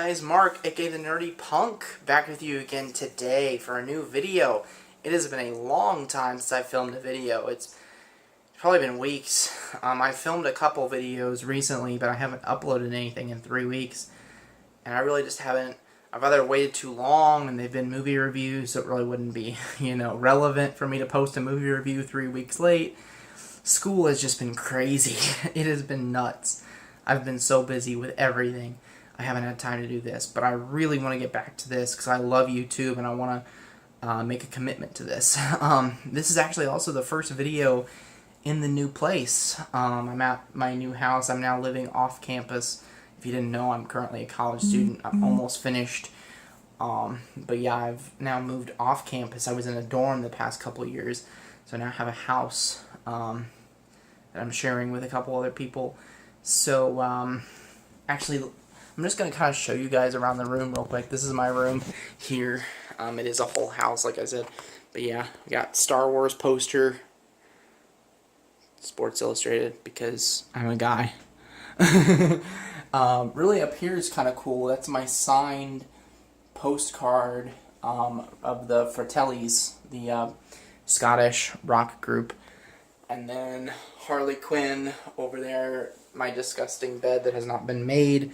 guys, Mark, aka the Nerdy Punk, back with you again today for a new video. It has been a long time since I filmed a video. It's probably been weeks. I filmed a couple videos recently, but I haven't uploaded anything in 3 weeks. And I really just haven't. I've either waited too long and they've been movie reviews, so it really wouldn't be, relevant for me to post a movie review 3 weeks late. School has just been crazy. It has been nuts. I've been so busy with everything. I haven't had time to do this, but I really want to get back to this because I love YouTube and I want to make a commitment to this. This is actually also the first video in the new place. I'm at my new house. I'm now living off campus. If you didn't know, I'm currently a college student. I'm almost finished. But yeah, I've now moved off campus. I was in a dorm the past couple of years, so now I have a house that I'm sharing with a couple other people. So, actually, I'm just going to kind of show you guys around the room real quick. This is my room here. It is a whole house, like I said. But yeah, we got Star Wars poster, Sports Illustrated, because I'm a guy. Really up here is kind of cool. That's my signed postcard of the Fratellis, the Scottish rock group. And then Harley Quinn over there, my disgusting bed that has not been made.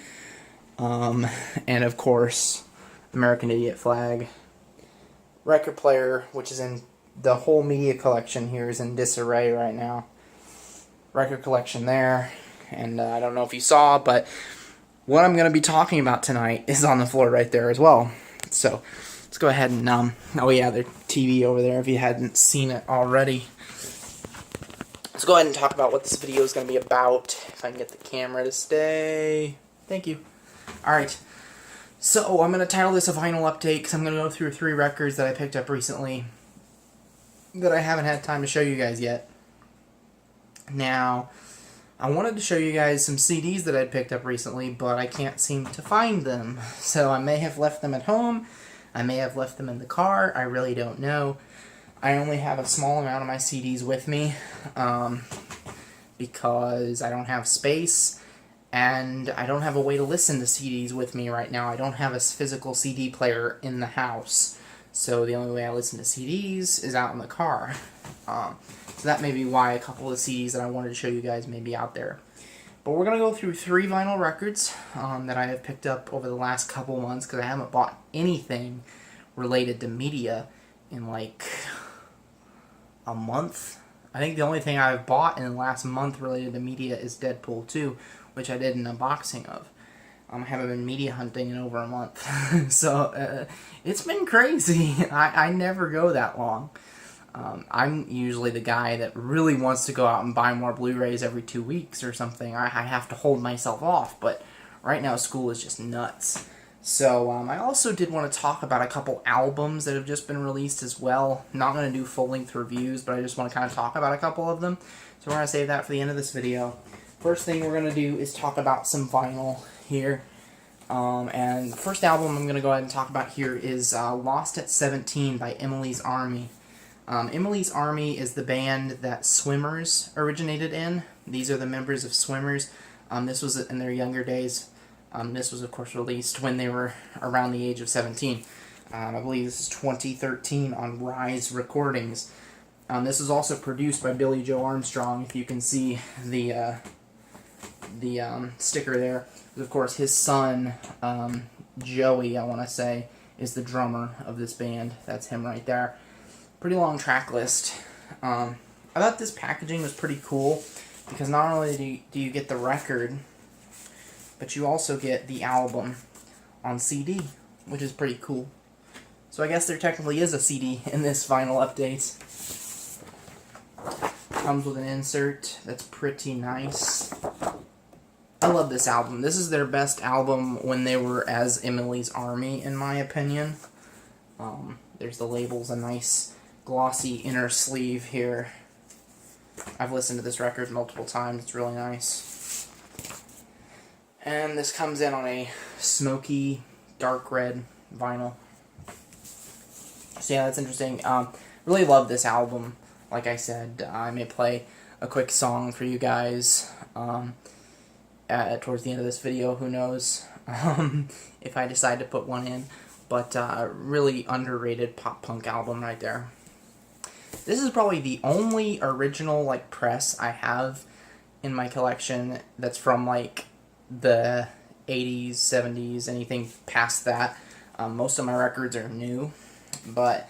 And of course, American Idiot flag. Record player, which is in the whole media collection here, is in disarray right now. Record collection there. And I don't know if you saw, but what I'm going to be talking about tonight is on the floor right there as well. So let's go ahead and, oh yeah, the TV over there if you hadn't seen it already. Let's go ahead and talk about what this video is going to be about. If I can get the camera to stay. Thank you. Alright. So, I'm going to title this a vinyl update because I'm going to go through 3 records that I picked up recently that I haven't had time to show you guys yet. Now, I wanted to show you guys some CDs that I picked up recently, but I can't seem to find them. So, I may have left them at home. I may have left them in the car. I really don't know. I only have a small amount of my CDs with me because I don't have space and I don't have a way to listen to CDs with me right now. I don't have a physical CD player in the house, so the only way I listen to CDs is out in the car. So that may be why a couple of CDs that I wanted to show you guys may be out there. But we're going to go through 3 vinyl records that I have picked up over the last couple months because I haven't bought anything related to media in like a month. I think the only thing I've bought in the last month related to media is Deadpool 2, which I did an unboxing of. I haven't been media hunting in over a month. So, it's been crazy. I never go that long. I'm usually the guy that really wants to go out and buy more Blu-rays every 2 weeks or something. I have to hold myself off, but right now school is just nuts. So, I also did want to talk about a couple albums that have just been released as well. Not going to do full-length reviews, but I just want to kind of talk about a couple of them. So we're going to save that for the end of this video. First thing we're going to do is talk about some vinyl here. And the first album I'm going to go ahead and talk about here is Lost at 17 by Emily's Army. Emily's Army is the band that Swimmers originated in. These are the members of Swimmers. This was in their younger days. This was, of course, released when they were around the age of 17. I believe this is 2013 on Rise Recordings. This is also produced by Billy Joe Armstrong, if you can see the sticker there. Of course, his son, Joey, I want to say, is the drummer of this band. That's him right there. Pretty long track list. I thought this packaging was pretty cool, because not only do you get the record, but you also get the album on CD, which is pretty cool. So I guess there technically is a CD in this vinyl update. Comes with an insert that's pretty nice. I love this album. This is their best album when they were as Emily's Army, in my opinion. There's the labels, a nice glossy inner sleeve here. I've listened to this record multiple times. It's really nice. And this comes in on a smoky, dark red vinyl. So yeah, that's interesting. Really love this album. Like I said, I may play a quick song for you guys towards the end of this video, who knows. if I decide to put one in. But really underrated pop punk album right there. This is probably the only original like press I have in my collection that's from like the 80s, 70s, anything past that. Most of my records are new, but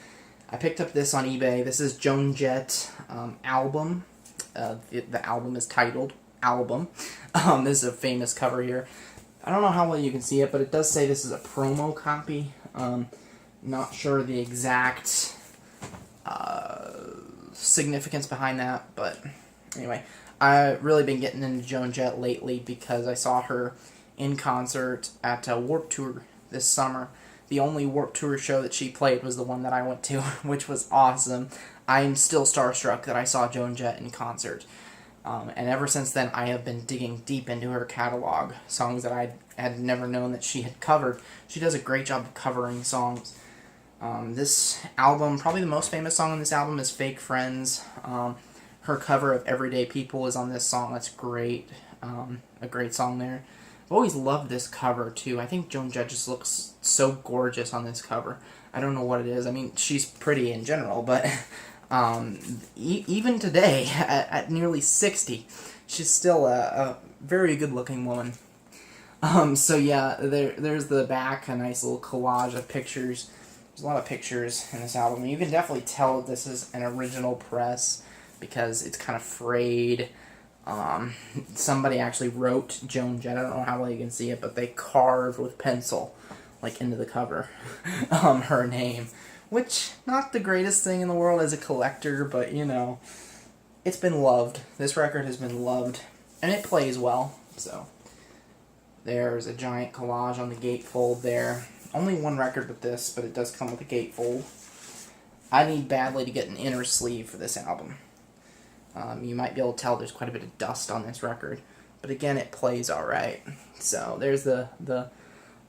I picked up this on eBay. This is Joan Jett album. The album is titled Album. This is a famous cover here. I don't know how well you can see it, but it does say this is a promo copy. Not sure the exact significance behind that, but anyway, I've really been getting into Joan Jett lately because I saw her in concert at Warped Tour this summer. The only Warped Tour show that she played was the one that I went to, which was awesome. I'm still starstruck that I saw Joan Jett in concert. And ever since then, I have been digging deep into her catalog. Songs that I had never known that she had covered. She does a great job of covering songs. This album, probably the most famous song on this album is Fake Friends. Her cover of Everyday People is on this song. That's great. A great song there. I've always loved this cover, too. I think Joan Jett just looks so gorgeous on this cover. I don't know what it is. I mean, she's pretty in general, but even today, at nearly 60, she's still a very good-looking woman. So yeah, there's the back, a nice little collage of pictures. There's a lot of pictures in this album. You can definitely tell this is an original press because it's kind of frayed. Somebody actually wrote Joan Jett. I don't know how well you can see it, but they carved with pencil, like into the cover, her name. Which, not the greatest thing in the world as a collector, but you know, it's been loved. This record has been loved, and it plays well. So, there's a giant collage on the gatefold there. Only one record with this, but it does come with a gatefold. I need badly to get an inner sleeve for this album. You might be able to tell there's quite a bit of dust on this record, but again, it plays alright. So, there's the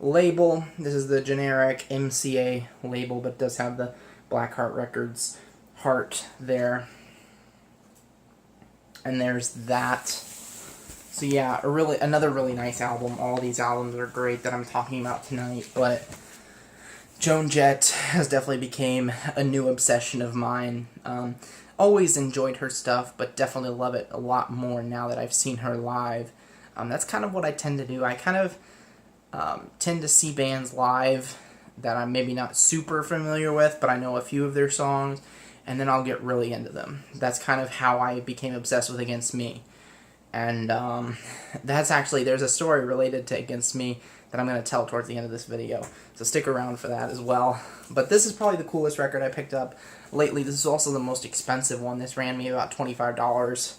label. This is the generic MCA label, but it does have the Blackheart Records heart there. And there's that. So yeah, another really nice album. All these albums are great that I'm talking about tonight, but Joan Jett has definitely became a new obsession of mine. Always enjoyed her stuff, but definitely love it a lot more now that I've seen her live. That's kind of what I tend to do. I kind of tend to see bands live that I'm maybe not super familiar with, but I know a few of their songs, and then I'll get really into them. That's kind of how I became obsessed with Against Me. And that's actually, there's a story related to Against Me that I'm going to tell towards the end of this video. So stick around for that as well. But this is probably the coolest record I picked up lately. This is also the most expensive one. This ran me about $25.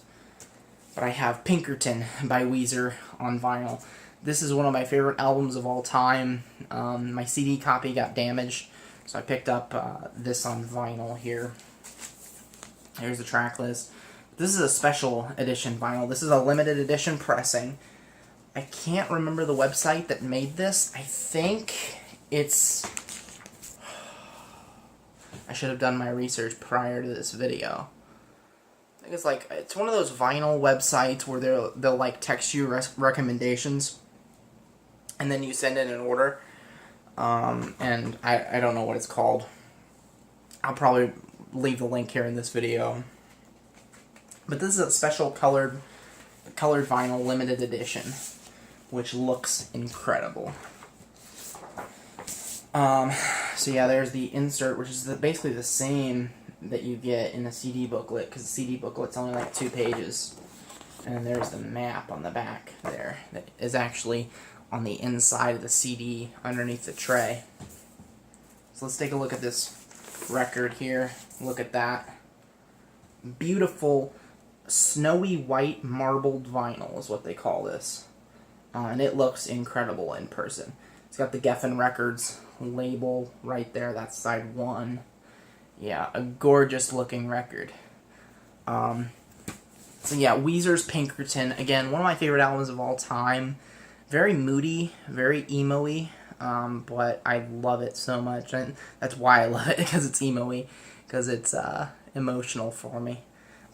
But I have Pinkerton by Weezer on vinyl. This is one of my favorite albums of all time. My CD copy got damaged, so I picked up this on vinyl here. Here's the track list. This is a special edition vinyl. This is a limited edition pressing. I can't remember the website that made this. I think it's... I should have done my research prior to this video. I think it's one of those vinyl websites where they'll like text you recommendations, and then you send in an order. And I don't know what it's called. I'll probably leave the link here in this video. But this is a special colored vinyl limited edition, which looks incredible. So yeah, there's the insert, which is basically the same that you get in a CD booklet, because the CD booklet's only like 2 pages. And there's the map on the back there that is actually on the inside of the CD underneath the tray. So let's take a look at this record here. Look at that. Beautiful snowy white marbled vinyl is what they call this. And it looks incredible in person. It's got the Geffen Records label right there. That's side 1. Yeah, a gorgeous looking record. So yeah, Weezer's Pinkerton. Again, one of my favorite albums of all time. Very moody, very emo-y, but I love it so much. And that's why I love it, because it's emo-y, because it's emotional for me.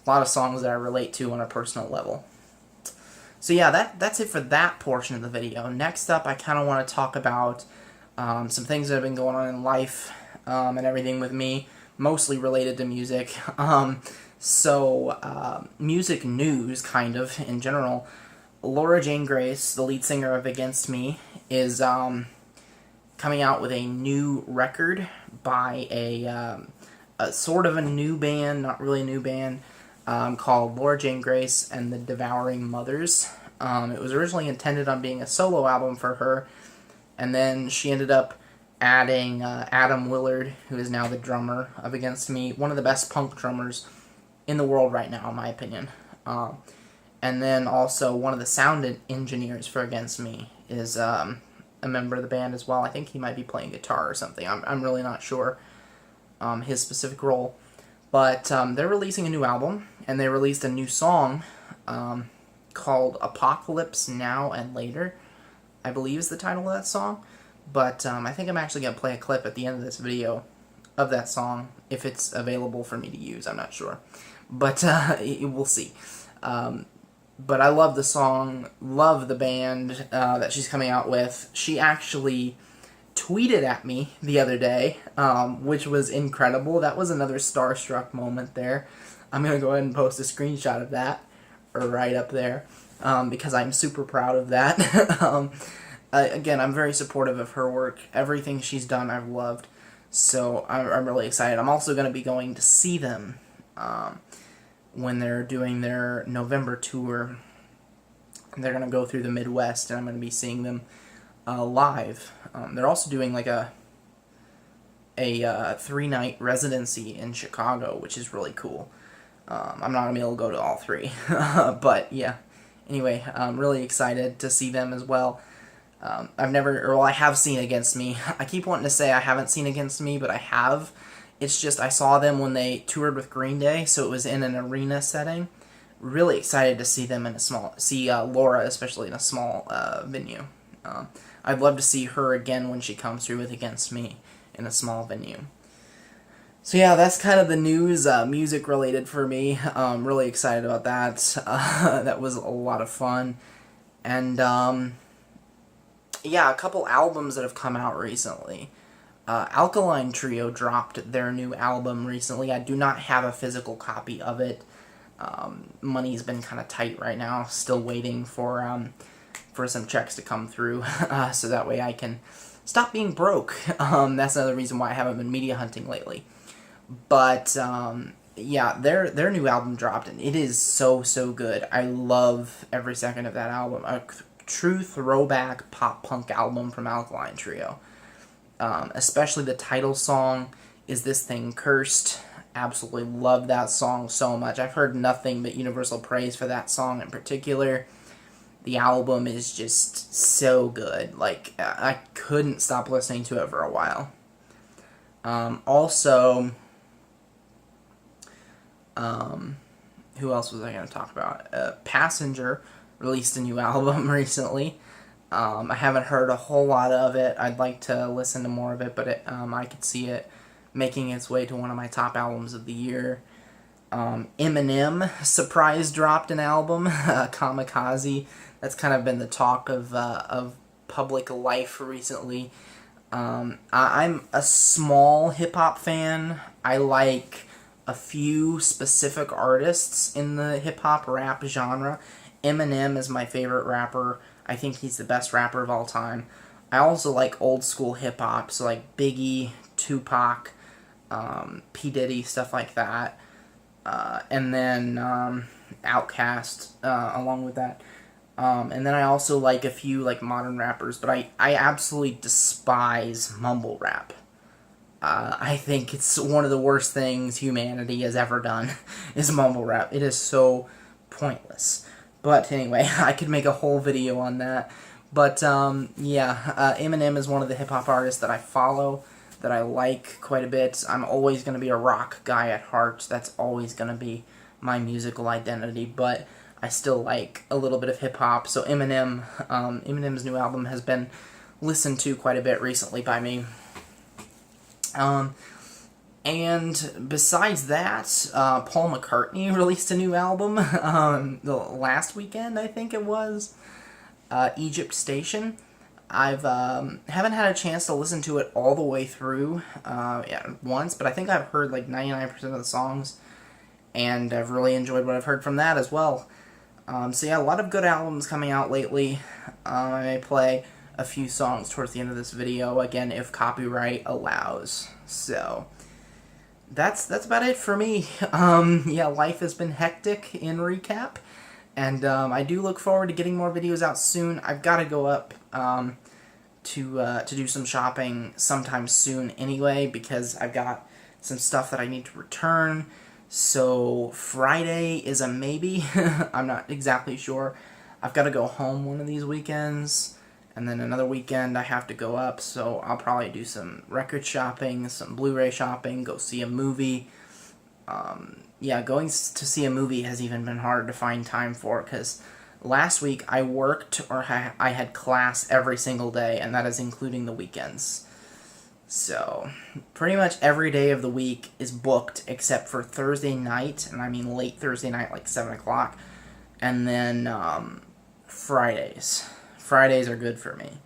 A lot of songs that I relate to on a personal level. So yeah, that's it for that portion of the video. Next up, I kind of want to talk about some things that have been going on in life and everything with me, mostly related to music. Music news, kind of, in general. Laura Jane Grace, the lead singer of Against Me, is coming out with a new record by a sort of a new band, not really a new band, called Laura Jane Grace and the Devouring Mothers. It was originally intended on being a solo album for her, and then she ended up adding Adam Willard, who is now the drummer of Against Me, one of the best punk drummers in the world right now, in my opinion. And then also one of the sound engineers for Against Me is a member of the band as well. I think he might be playing guitar or something. I'm really not sure his specific role. But they're releasing a new album, and they released a new song called Apocalypse Now and Later, I believe is the title of that song. But I think I'm actually going to play a clip at the end of this video of that song, if it's available for me to use. I'm not sure. But we'll see. But I love the song, love the band that she's coming out with. She actually tweeted at me the other day, which was incredible. That was another starstruck moment there. I'm going to go ahead and post a screenshot of that right up there because I'm super proud of that. Again, I'm very supportive of her work. Everything she's done, I've loved. So I'm really excited. I'm also going to be going to see them when they're doing their November tour. They're going to go through the Midwest, and I'm going to be seeing them live. They're also doing like a 3-night residency in Chicago, which is really cool. I'm not going to be able to go to all three. But yeah, anyway, I'm really excited to see them as well. I have seen Against Me. I keep wanting to say I haven't seen Against Me, but I have. It's just I saw them when they toured with Green Day, so it was in an arena setting. Really excited to see them in Laura, especially in a small venue. I'd love to see her again when she comes through with Against Me in a small venue. So yeah, that's kind of the news, music related for me. Really excited about that. That was a lot of fun. And yeah, a couple albums that have come out recently. Alkaline Trio dropped their new album recently. I do not have a physical copy of it. Money's been kind of tight right now. Still waiting for some checks to come through, so that way I can stop being broke. That's another reason why I haven't been media hunting lately. But yeah, their new album dropped, and it is so good. I love every second of that album. A true throwback pop punk album from Alkaline Trio. Especially the title song, Is This Thing Cursed? Absolutely love that song so much. I've heard nothing but universal praise for that song in particular. The album is just so good. Like, I couldn't stop listening to it for a while. Also, who else was I going to talk about? Passenger released a new album recently. I haven't heard a whole lot of it. I'd like to listen to more of it, but I could see it making its way to one of my top albums of the year. Eminem surprise dropped an album, Kamikaze. That's kind of been the talk of public life recently. I'm a small hip-hop fan. I like a few specific artists in the hip-hop rap genre. Eminem is my favorite rapper. I think he's the best rapper of all time. I also like old school hip hop, so like Biggie, Tupac, P. Diddy, stuff like that. And then Outkast along with that. And then I also like a few like modern rappers, but I absolutely despise mumble rap. I think it's one of the worst things humanity has ever done is mumble rap. It is so pointless. But anyway, I could make a whole video on that. But yeah, Eminem is one of the hip-hop artists that I follow, that I like quite a bit. I'm always going to be a rock guy at heart. That's always going to be my musical identity. But I still like a little bit of hip-hop. So Eminem's new album has been listened to quite a bit recently by me. And besides that, Paul McCartney released a new album the last weekend, I think it was, Egypt Station. I've haven't had a chance to listen to it all the way through once, but I think I've heard like 99% of the songs, and I've really enjoyed what I've heard from that as well. So yeah, a lot of good albums coming out lately. I may play a few songs towards the end of this video, again, if copyright allows. So that's about it for me. Yeah, life has been hectic in recap, and I do look forward to getting more videos out soon. I've got to go up to do some shopping sometime soon anyway, because I've got some stuff that I need to return. So Friday is a maybe. I'm not exactly sure. I've got to go home one of these weekends, and then another weekend I have to go up, so I'll probably do some record shopping, some Blu-ray shopping, go see a movie. Yeah, going to see a movie has even been hard to find time for, because last week I worked, or I had class every single day, and that is including the weekends. So, pretty much every day of the week is booked except for Thursday night, and I mean late Thursday night, like 7 o'clock, and then Fridays. Fridays are good for me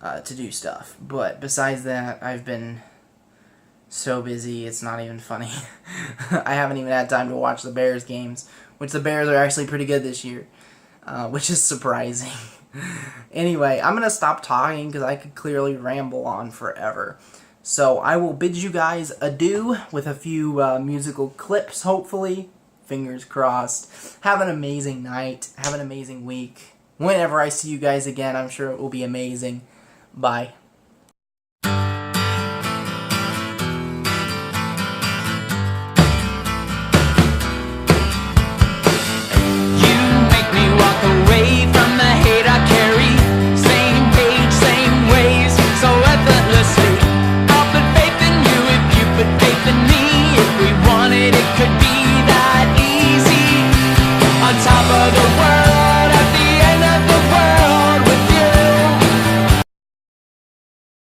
to do stuff, but besides that, I've been so busy, it's not even funny. I haven't even had time to watch the Bears games, which the Bears are actually pretty good this year, which is surprising. Anyway, I'm going to stop talking because I could clearly ramble on forever. So I will bid you guys adieu with a few musical clips, hopefully. Fingers crossed. Have an amazing night. Have an amazing week. Whenever I see you guys again, I'm sure it will be amazing. Bye.